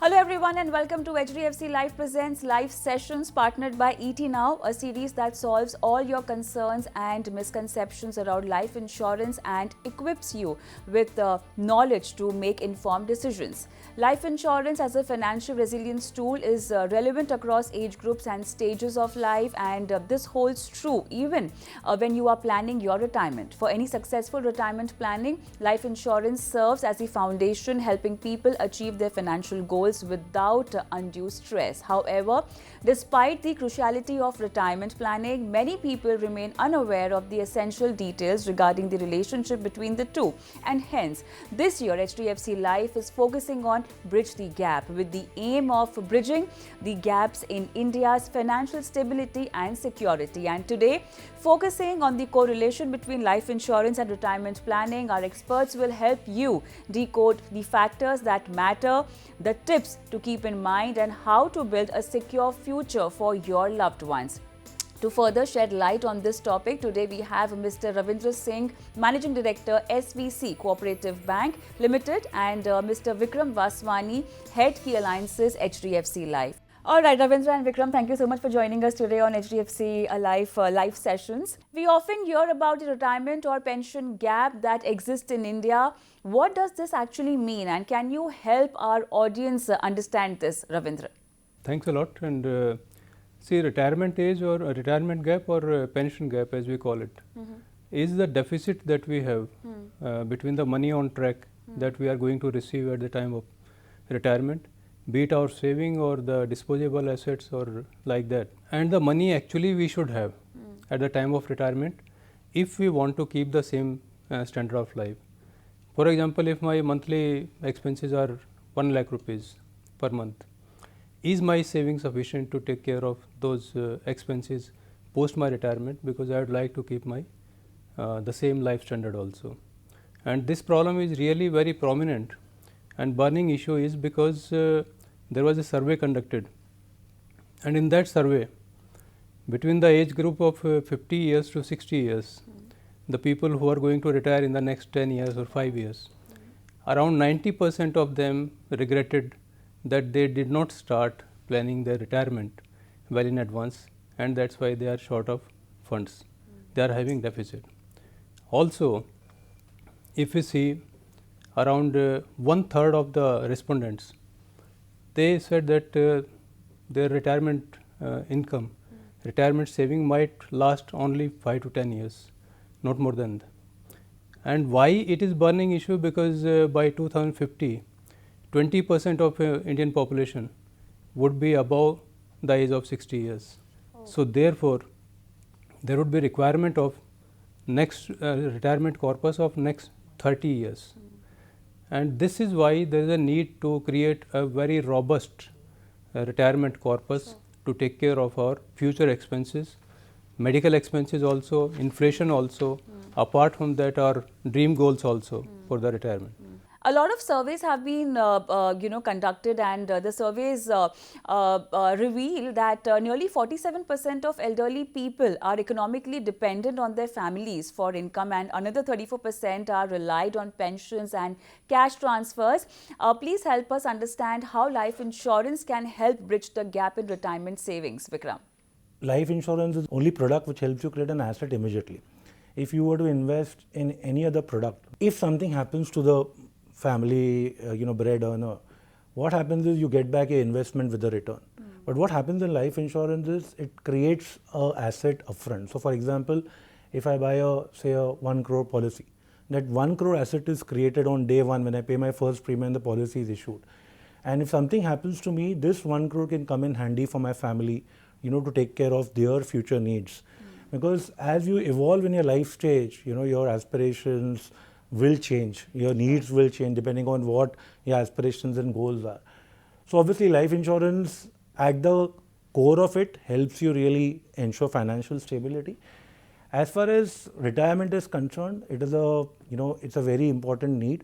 Hello everyone and welcome to HDFC Life presents live sessions partnered by ET Now, a series that solves all your concerns and misconceptions around life insurance and equips you with knowledge to make informed decisions. Life insurance as a financial resilience tool is relevant across age groups and stages of life, and this holds true even when you are planning your retirement. For any successful retirement planning, life insurance serves as the foundation, helping people achieve their financial goals without undue stress. However, despite the cruciality of retirement planning, many people remain unaware of the essential details regarding the relationship between the two. And hence, this year HDFC Life is focusing on Bridge the Gap, with the aim of bridging the gaps in India's financial stability and security. And today, focusing on the correlation between life insurance and retirement planning, our experts will help you decode the factors that matter, the tips to keep in mind, and how to build a secure future for your loved ones. To further shed light on this topic, today we have Mr. Ravinder Singh, Managing Director, SVC Co-operative Bank Limited, and Mr. Vikram Vaswani, Head Key Alliances, HDFC Life. All right, Ravinder and Vikram, thank you so much for joining us today on HDFC Life live sessions. We often hear about the retirement or pension gap that exists in India. What does this actually mean, and can you help our audience understand this, Ravinder? Thanks a lot. And see, retirement age or retirement gap or pension gap, as we call it, is the deficit that we have between the money on track that we are going to receive at the time of retirement, be it our saving or the disposable assets or like that, and the money actually we should have at the time of retirement if we want to keep the same standard of life. For example, if my monthly expenses are 1 lakh rupees per month, is my saving sufficient to take care of those expenses post my retirement, because I would like to keep my the same life standard also. And this problem is really very prominent and burning issue is because there was a survey conducted, and in that survey, between the age group of 50 years to 60 years, the people who are going to retire in the next 10 years or 5 years, around 90% of them regretted that they did not start planning their retirement well in advance, and that is why they are short of funds. They are having deficit. Also, if we see, around 1/3 of the respondents, they said that their retirement income, retirement saving might last only 5 to 10 years, not more than that. And why it is burning issue? Because by 2050, 20% of Indian population would be above the age of 60 years. So therefore, there would be requirement of next retirement corpus of next 30 years. And this is why there is a need to create a very robust retirement corpus to take care of our future expenses, medical expenses also, inflation also, apart from that our dream goals also for the retirement. A lot of surveys have been conducted, and the surveys reveal that nearly 47% of elderly people are economically dependent on their families for income, and another 34% are relied on pensions and cash transfers. Please help us understand how life insurance can help bridge the gap in retirement savings, Vikram. Life insurance is the only product which helps you create an asset immediately. If you were to invest in any other product, if something happens to the family, bread earner, what happens is you get back your investment with a return. But what happens in life insurance is it creates an asset upfront. So for example, if I buy a 1 crore policy, that 1 crore asset is created on day one when I pay my first premium and the policy is issued. And if something happens to me, this 1 crore can come in handy for my family, to take care of their future needs. Because as you evolve in your life stage, your aspirations will change, your needs will change depending on what your aspirations and goals are. So obviously life insurance at the core of it helps you really ensure financial stability. As far as retirement is concerned, it is it's a very important need.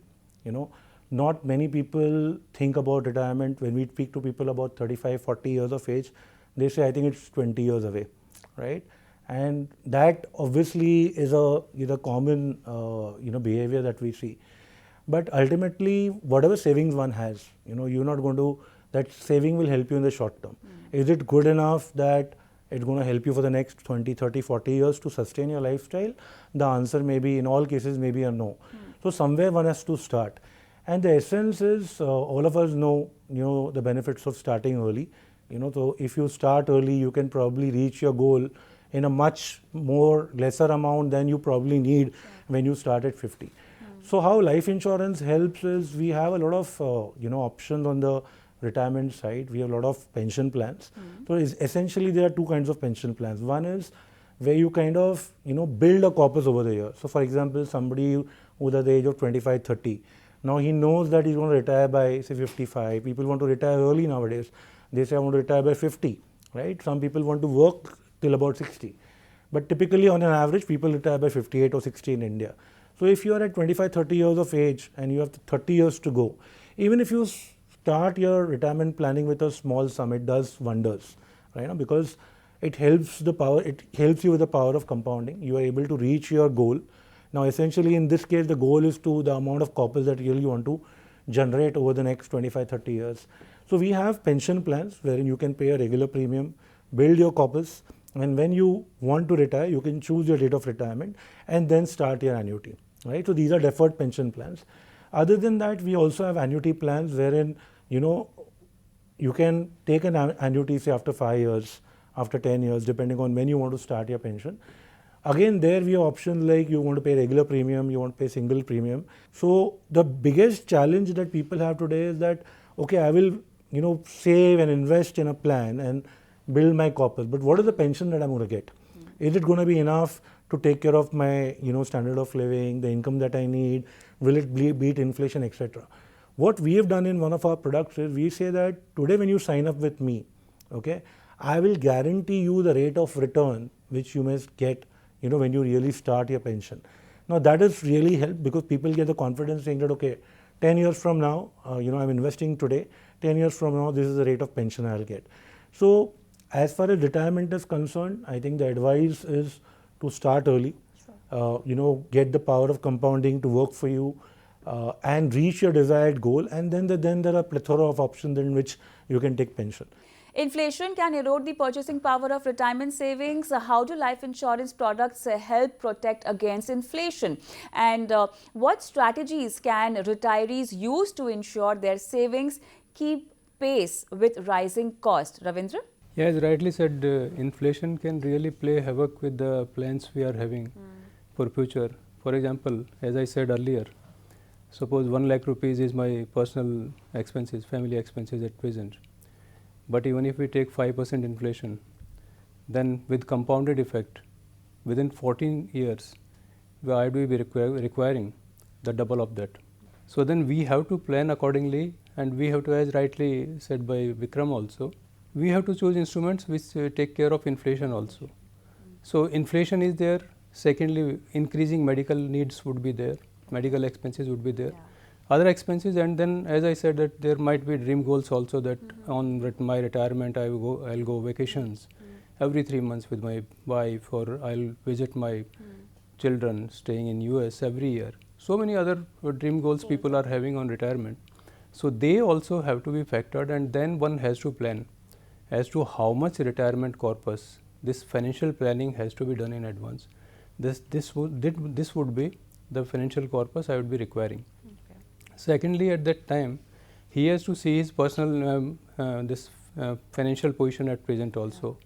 Not many people think about retirement. When we speak to people about 35, 40 years of age, they say, I think it's 20 years away, right? And that obviously is a common behavior that we see. But ultimately, whatever savings one has, you're not going to that saving will help you in the short term. Is it good enough that it's going to help you for the next 20, 30, 40 years to sustain your lifestyle? The answer may be, in all cases, maybe a no. So somewhere one has to start. And the essence is, all of us know, the benefits of starting early. So if you start early, you can probably reach your goal in a much more lesser amount than you probably need when you start at 50. So how life insurance helps is, we have a lot of options on the retirement side. We have a lot of pension plans. So essentially there are two kinds of pension plans. One is where you kind of build a corpus over the years. So for example, somebody who's at the age of 25, 30, now he knows that he's going to retire by say 55. People want to retire early nowadays. They say I want to retire by 50, right? Some people want to work till about 60. But typically on an average, people retire by 58 or 60 in India. So if you are at 25, 30 years of age and you have 30 years to go, even if you start your retirement planning with a small sum, it does wonders, right? Because it helps you with the power of compounding. You are able to reach your goal. Now essentially in this case, the goal is to the amount of corpus that you really want to generate over the next 25, 30 years. So we have pension plans wherein you can pay a regular premium, build your corpus, and when you want to retire, you can choose your date of retirement and then start your annuity, right? So these are deferred pension plans. Other than that, we also have annuity plans wherein, you can take an annuity say after 5 years, after 10 years, depending on when you want to start your pension. Again, there we have options like you want to pay regular premium, you want to pay single premium. So the biggest challenge that people have today is that, okay, I will, save and invest in a plan and build my corpus, but what is the pension that I'm going to get? Is it going to be enough to take care of my, standard of living, the income that I need? Will it beat inflation, etc.? What we have done in one of our products is we say that today when you sign up with me, okay, I will guarantee you the rate of return which you must get, when you really start your pension. Now that has really helped because people get the confidence saying that, okay, 10 years from now, I'm investing today, 10 years from now, this is the rate of pension I'll get. So as far as retirement is concerned, I think the advice is to start early, get the power of compounding to work for you and reach your desired goal. And then there are a plethora of options in which you can take pension. Inflation can erode the purchasing power of retirement savings. How do life insurance products help protect against inflation? And what strategies can retirees use to ensure their savings keep pace with rising costs? Ravindra? Yeah, as rightly said, inflation can really play havoc with the plans we are having for future. For example, as I said earlier, suppose 1 lakh rupees is my personal expenses, family expenses at present. But even if we take 5% inflation, then with compounded effect, within 14 years, why do we be requiring the double of that? So then we have to plan accordingly, and we have to, as rightly said by Vikram also, we have to choose instruments which take care of inflation also. So inflation is there. Secondly, increasing medical needs would be there, medical expenses would be there. Other expenses, and then as I said that there might be dream goals also that on my retirement I'll go vacations every 3 months with my wife, or I'll visit my children staying in US every year. So many other dream goals people are having on retirement. So they also have to be factored, and then one has to plan as to how much retirement corpus. This financial planning has to be done in advance. This would be the financial corpus I would be requiring. Secondly, at that time, he has to see his personal financial position at present also.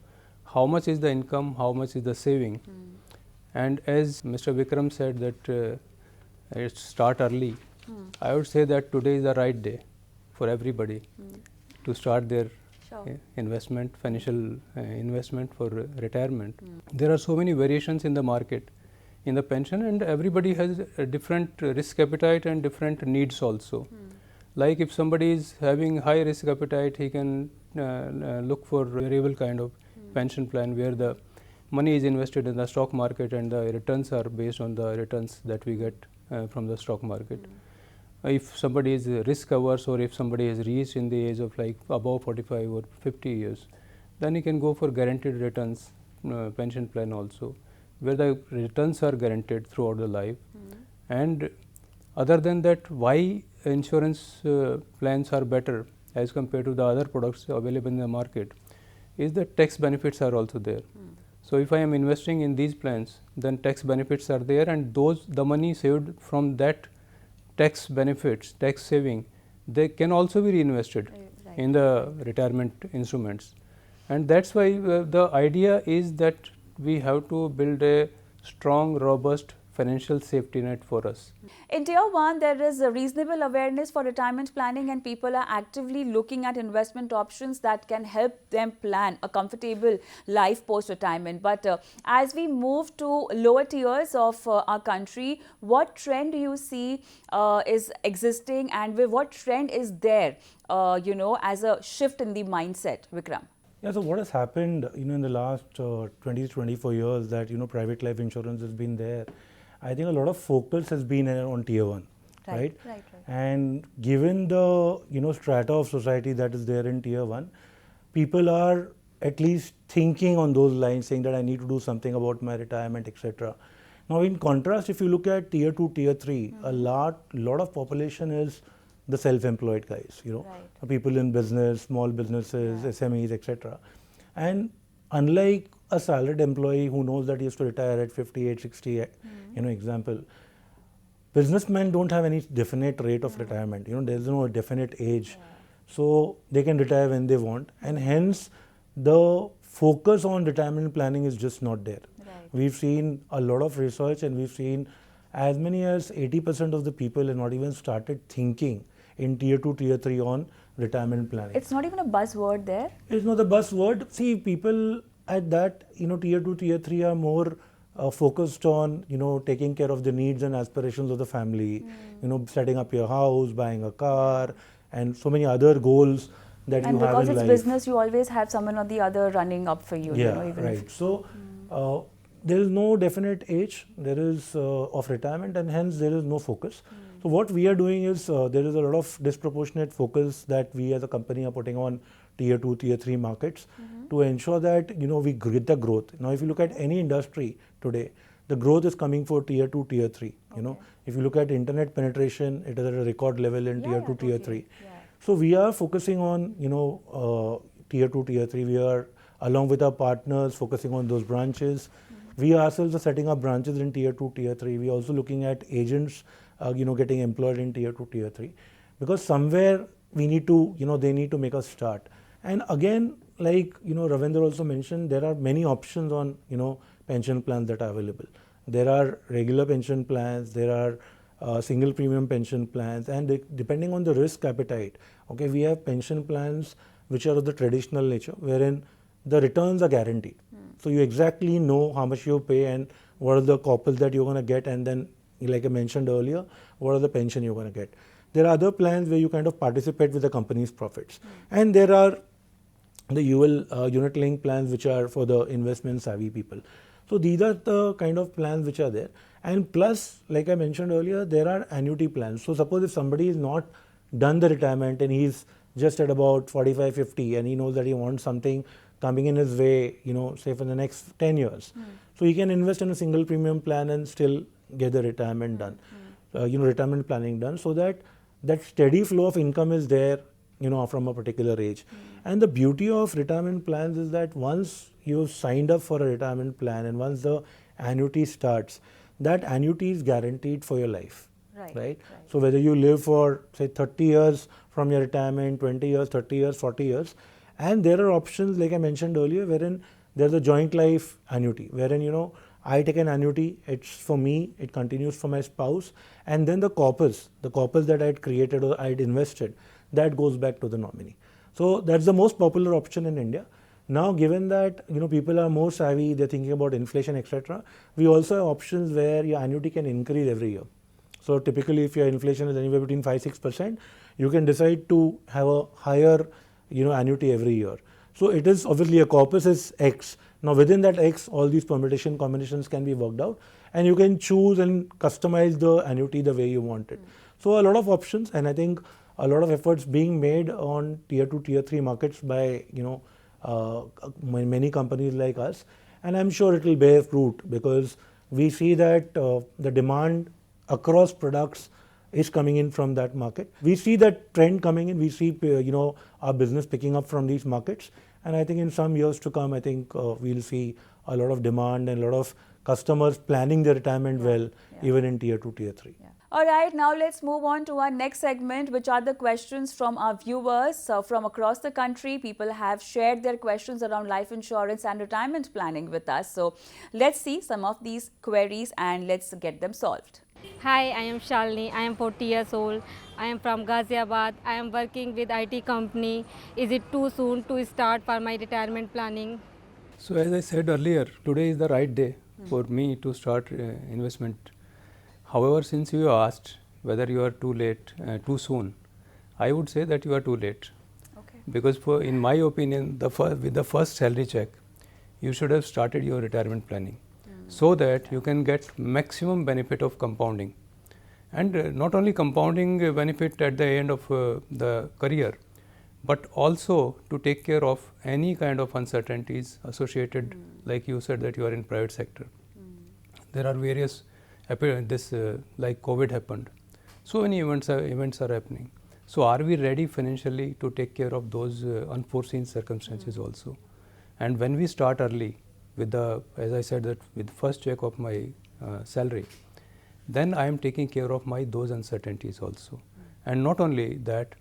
How much is the income, how much is the saving? And as Mr. Vikram said that start early, I would say that today is the right day for everybody to start their investment, financial investment for retirement. There are so many variations in the market, in the pension, and everybody has a different risk appetite and different needs also. Like if somebody is having high risk appetite, he can look for variable kind of pension plan where the money is invested in the stock market and the returns are based on the returns that we get from the stock market. If somebody is risk averse, or if somebody has reached in the age of like above 45 or 50 years, then he can go for guaranteed returns pension plan also, where the returns are guaranteed throughout the life. And other than that, why insurance plans are better as compared to the other products available in the market is that tax benefits are also there. So, if I am investing in these plans, then tax benefits are there, and the money saved from that tax benefits, tax saving, they can also be reinvested in the retirement instruments. And that is why the idea is that we have to build a strong, robust financial safety net for us. In Tier 1, there is a reasonable awareness for retirement planning, and people are actively looking at investment options that can help them plan a comfortable life post-retirement. But as we move to lower tiers of our country, what trend do you see is existing, and what trend is there, as a shift in the mindset, Vikram? Yeah, so what has happened, in the last 20 to 24 years that, private life insurance has been there, I think a lot of focus has been on Tier 1, right? And given the, strata of society that is there in Tier 1, people are at least thinking on those lines, saying that I need to do something about my retirement, etc. Now, in contrast, if you look at Tier 2, Tier 3, a lot of population is the self-employed guys, people in business, small businesses, SMEs, etc. And unlike a salaried employee who knows that he has to retire at 58, 60, example, businessmen don't have any definite rate of retirement. There's no definite age. So they can retire when they want, and hence the focus on retirement planning is just not there. We've seen a lot of research, and we've seen as many as 80% of the people have not even started thinking in Tier 2, Tier 3 on retirement planning. It's not even a buzzword there? It's not a buzzword. See, people at that, Tier 2, Tier 3 are more focused on, taking care of the needs and aspirations of the family, setting up your house, buying a car, and so many other goals that you have in life. And because it's business, you always have someone or the other running up for you. Yeah, right. So, there is no definite age, there is of retirement, and hence there is no focus. So what we are doing is there is a lot of disproportionate focus that we as a company are putting on Tier 2, Tier 3 markets to ensure that we get the growth. Now, if you look at any industry today, the growth is coming for Tier 2, Tier 3. If you look at internet penetration, it is at a record level in Tier 2, Tier 3. So we are focusing on Tier 2, Tier 3. We are, along with our partners, focusing on those branches. We ourselves are setting up branches in Tier 2, Tier 3. We are also looking at agents, getting employed in Tier 2, Tier 3. Because somewhere we need to, they need to make us start. And again, like, Ravinder also mentioned, there are many options on, pension plans that are available. There are regular pension plans, there are single premium pension plans, and depending on the risk appetite, we have pension plans which are of the traditional nature, wherein the returns are guaranteed. So you exactly know how much you pay and what are the corpus that you're going to get, and then, like I mentioned earlier, what are the pension you're going to get. There are other plans where you kind of participate with the company's profits. And there are the unit link plans which are for the investment savvy people. So these are the kind of plans which are there. And plus, like I mentioned earlier, there are annuity plans. So suppose if somebody is not done the retirement and he's just at about 45, 50 and he knows that he wants something coming in his way, say for the next 10 years. So he can invest in a single premium plan and still get the retirement done, retirement planning done, so that steady flow of income is there, from a particular age. And the beauty of retirement plans is that once you've signed up for a retirement plan and once the annuity starts, that annuity is guaranteed for your life, right? So whether you live for, say, 30 years from your retirement, 20 years, 30 years, 40 years, and there are options, like I mentioned earlier, wherein there's a joint life annuity, wherein, I take an annuity, it's for me, it continues for my spouse, and then the corpus that I had created or I had invested, that goes back to the nominee. So that's the most popular option in India. Now, given that, people are more savvy, they're thinking about inflation, etc., we also have options where your annuity can increase every year. So typically, if your inflation is anywhere between 5-6%, you can decide to have a higher, annuity every year. So it is obviously a corpus is X. Now within that X, all these permutation combinations can be worked out, and you can choose and customize the annuity the way you want it. So a lot of options, and I think a lot of efforts being made on Tier 2, Tier 3 markets by many companies like us, and I'm sure it will bear fruit because we see that the demand across products is coming in from that market. We see that trend coming in. We see our business picking up from these markets, and I think in some years to come, I think we'll see a lot of demand and a lot of customers planning their retirement well, even in tier 2, tier 3. All right, now let's move on to our next segment, which are the questions from our viewers from across the country. People have shared their questions around life insurance and retirement planning with us. So let's see some of these queries and let's get them solved. Hi, I am Shalini. I am 40 years old. I am from Ghaziabad. I am working with IT company. Is it too soon to start for my retirement planning? So as I said earlier, today is the right day for me to start investment. However, since you asked whether you are too late, too soon, I would say that you are too late. Okay. Because in my opinion, with the first salary check, you should have started your retirement planning so that you can get maximum benefit of compounding. And not only compounding benefit at the end of the career, but also to take care of any kind of uncertainties associated, like you said that you are in private sector. There are various like COVID happened. So many events are happening. So are we ready financially to take care of those unforeseen circumstances also? And when we start early with as I said that with first check of my salary, then I am taking care of those uncertainties also. And not only that,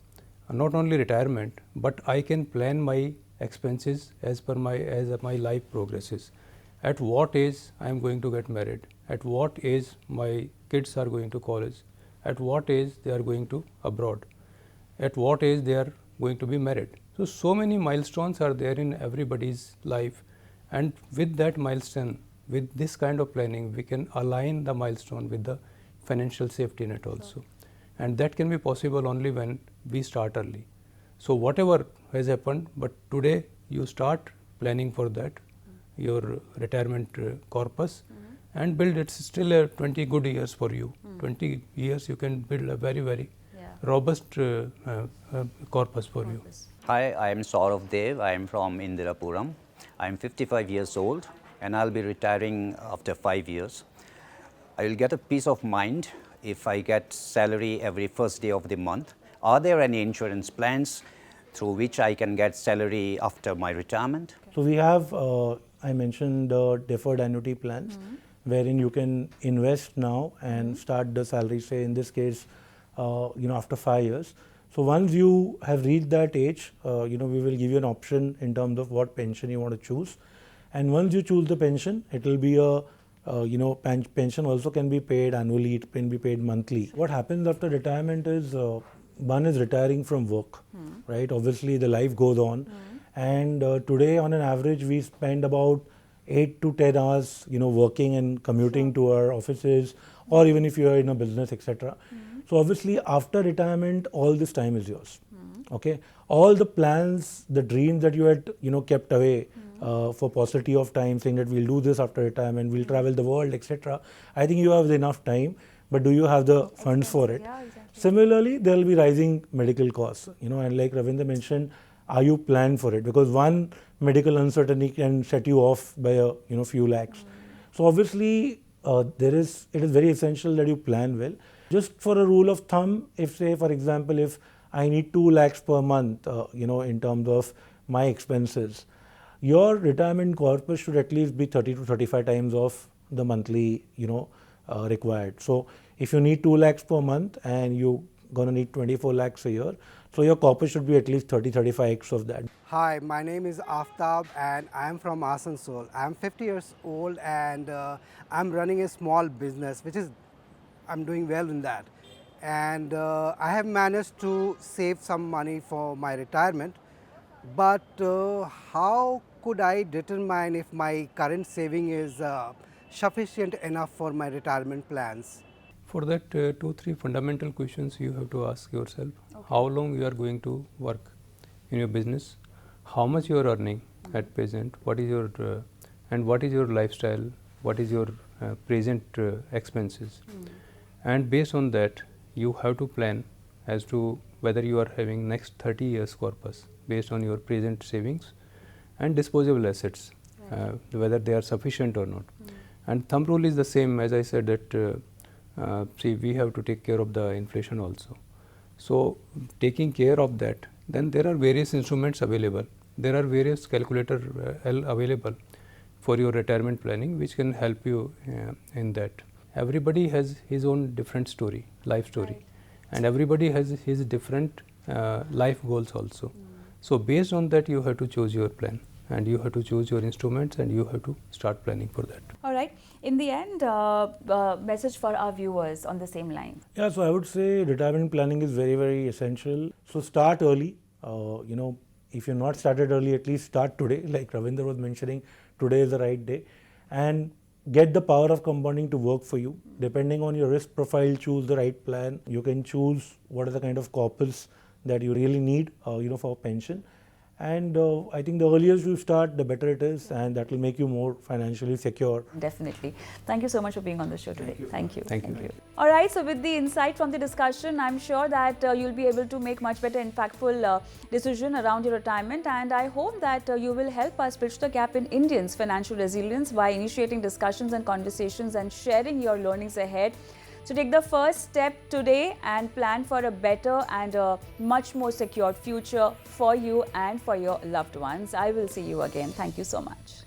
not only retirement, but I can plan my expenses as my life progresses. At what age I am going to get married? At what age my kids are going to college? At what age they are going to abroad? At what age they are going to be married? So many milestones are there in everybody's life, and with that milestone, with this kind of planning, we can align the milestone with the financial safety net also. And that can be possible only when we start early. So whatever has happened, but today you start planning for that, your retirement corpus, and build it. Still 20 good years for you. 20 years you can build a very, very robust corpus for you. Hi, I am Saurav Dev. I am from Indirapuram. I am 55 years old and I'll be retiring after 5 years. I will get a peace of mind if I get salary every first day of the month. Are there any insurance plans through which I can get salary after my retirement? So we have, I mentioned deferred annuity plans, wherein you can invest now and start the salary, say in this case, after 5 years. So once you have reached that age, we will give you an option in terms of what pension you want to choose. And once you choose the pension, it will be pension also can be paid annually, it can be paid monthly. What happens after retirement is, one is retiring from work, right? Obviously the life goes on. And today on an average, we spend about 8 to 10 hours, working and commuting to our offices, or even if you are in a business, etc. So obviously after retirement, all this time is yours. Okay, all the plans, the dreams that you had, kept away for paucity of time, saying that we'll do this after retirement, we'll travel the world, etc. I think you have enough time, but do you have the funds for it? Yeah, exactly. Similarly, there will be rising medical costs, and like Ravinder mentioned, are you planned for it? Because one medical uncertainty can set you off by a few lakhs. So obviously, it is very essential that you plan well. Just for a rule of thumb, if say for example, if I need 2 lakhs per month, in terms of my expenses, your retirement corpus should at least be 30 to 35 times of the monthly, required. So if you need 2 lakhs per month and you're going to need 24 lakhs a year, so your corpus should be at least 30-35x of that. Hi, my name is Aftab and I am from Asansol. I am 50 years old and I'm running a small business, I'm doing well in that. And I have managed to save some money for my retirement. But how could I determine if my current saving is sufficient enough for my retirement plans? For that, 2-3 fundamental questions you have to ask yourself. How long you are going to work in your business? How much you are earning at present? What is your lifestyle? What is your present expenses? And based on that, you have to plan as to whether you are having next 30 years corpus based on your present savings and disposable assets, whether they are sufficient or not. And thumb rule is the same, as I said, that see, we have to take care of the inflation also. So, taking care of that, then there are various instruments available. There are various calculator available for your retirement planning, which can help you in that. Everybody has his own different story, life story, and everybody has his different life goals also. So, based on that, you have to choose your plan, and you have to choose your instruments, and you have to start planning for that. All right. In the end, message for our viewers on the same line. Yeah, so I would say retirement planning is very, very essential. So start early. If you're not started early, at least start today. Like Ravinder was mentioning, today is the right day. And get the power of compounding to work for you. Depending on your risk profile, choose the right plan. You can choose what are the kind of corpus that you really need, for pension. And I think the earlier you start, the better it is, and that will make you more financially secure. Definitely. Thank you so much for being on the show today. Thank you. Thank you. All right, so with the insight from the discussion, I'm sure that you'll be able to make much better impactful decision around your retirement, and I hope that you will help us bridge the gap in Indians' financial resilience by initiating discussions and conversations and sharing your learnings ahead. So take the first step today and plan for a better and a much more secure future for you and for your loved ones. I will see you again. Thank you so much.